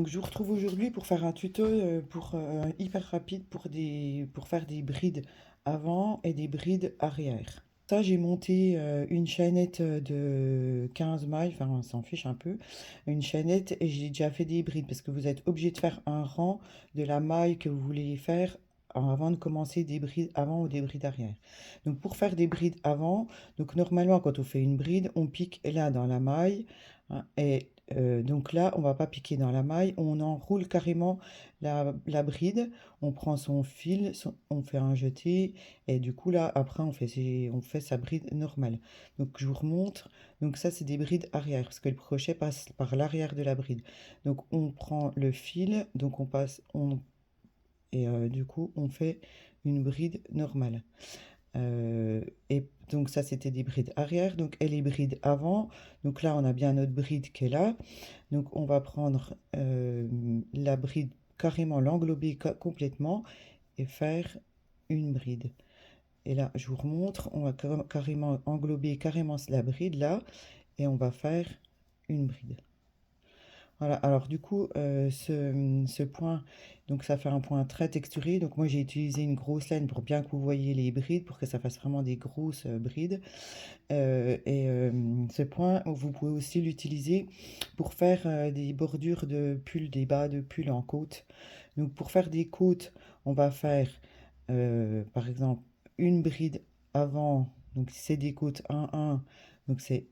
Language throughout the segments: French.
Donc je vous retrouve aujourd'hui pour faire un tuto hyper rapide pour faire des brides avant et des brides arrière. Ça, j'ai monté une chaînette de 15 mailles, enfin on s'en fiche un peu, une chaînette, et j'ai déjà fait des brides parce que vous êtes obligé de faire un rang de la maille que vous voulez faire avant de commencer des brides avant ou des brides arrière. Donc pour faire des brides avant, donc normalement quand on fait une bride, on pique là dans la maille, hein, et donc là, on va pas piquer dans la maille, on enroule carrément la bride, on prend son fil, on fait un jeté, et du coup là, après, on fait sa bride normale. Donc je vous remontre, donc ça c'est des brides arrière, parce que le crochet passe par l'arrière de la bride. Donc on prend le fil, donc du coup on fait une bride normale. Et donc ça, c'était des brides arrière. Donc elle est bride avant. Donc là, on a bien notre bride qui est là. Donc on va prendre la bride, carrément l'englober complètement et faire une bride. Et là, je vous remontre, on va carrément englober carrément la bride là et on va faire une bride. Voilà, alors du coup, ce point, donc ça fait un point très texturé. Donc moi, j'ai utilisé une grosse laine pour bien que vous voyez les brides, pour que ça fasse vraiment des grosses brides. Ce point, vous pouvez aussi l'utiliser pour faire des bordures de pull, des bas de pull en côte. Donc pour faire des côtes, on va faire par exemple une bride avant, donc c'est des côtes 1-1, donc c'est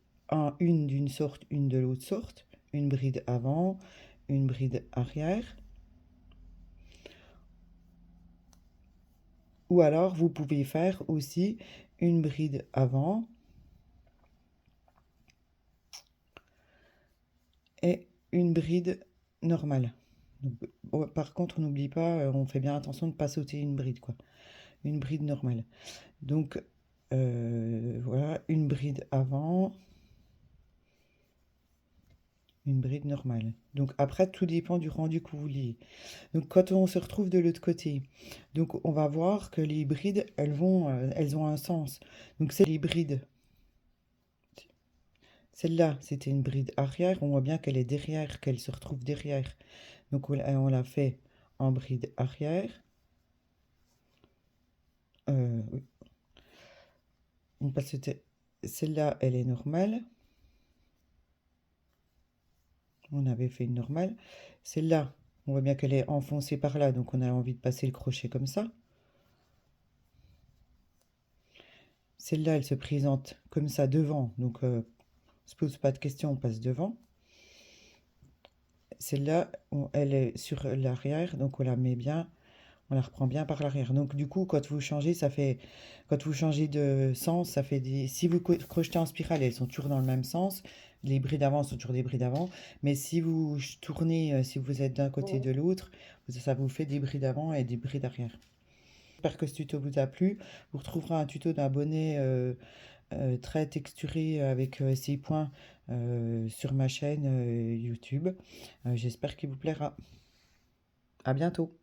une d'une sorte, une de l'autre sorte, une bride avant, une bride arrière. Ou alors vous pouvez faire aussi une bride avant et une bride normale. Donc, par contre, n'oublie pas, on fait bien attention de ne pas sauter une bride, quoi. Une bride normale. Donc, voilà, une bride avant, une bride normale. Donc, après, tout dépend du rendu que vous vouliez. Donc, quand on se retrouve de l'autre côté, donc on va voir que les brides, elles ont un sens. Donc, c'est les brides. Celle-là, c'était une bride arrière. On voit bien qu'elle est derrière, qu'elle se retrouve derrière. Donc, on l'a fait en bride arrière. Oui. Parce que celle-là, elle est normale. On avait fait une normale. Celle-là, on voit bien qu'elle est enfoncée par là, donc on a envie de passer le crochet comme ça. Celle-là, elle se présente comme ça devant, donc on se pose pas de questions, on passe devant. Celle-là, elle est sur l'arrière, donc on la met bien, on la reprend bien par l'arrière. Donc du coup, quand vous changez, quand vous changez de sens, ça fait des, si vous crochetez en spirale, elles sont toujours dans le même sens. Les brides d'avant sont toujours des brides d'avant, mais si vous tournez, si vous êtes d'un côté de l'autre, ça vous fait des brides d'avant et des brides arrière. J'espère que ce tuto vous a plu. Vous retrouverez un tuto d'un bonnet très texturé avec ces points sur ma chaîne YouTube. J'espère qu'il vous plaira. À bientôt.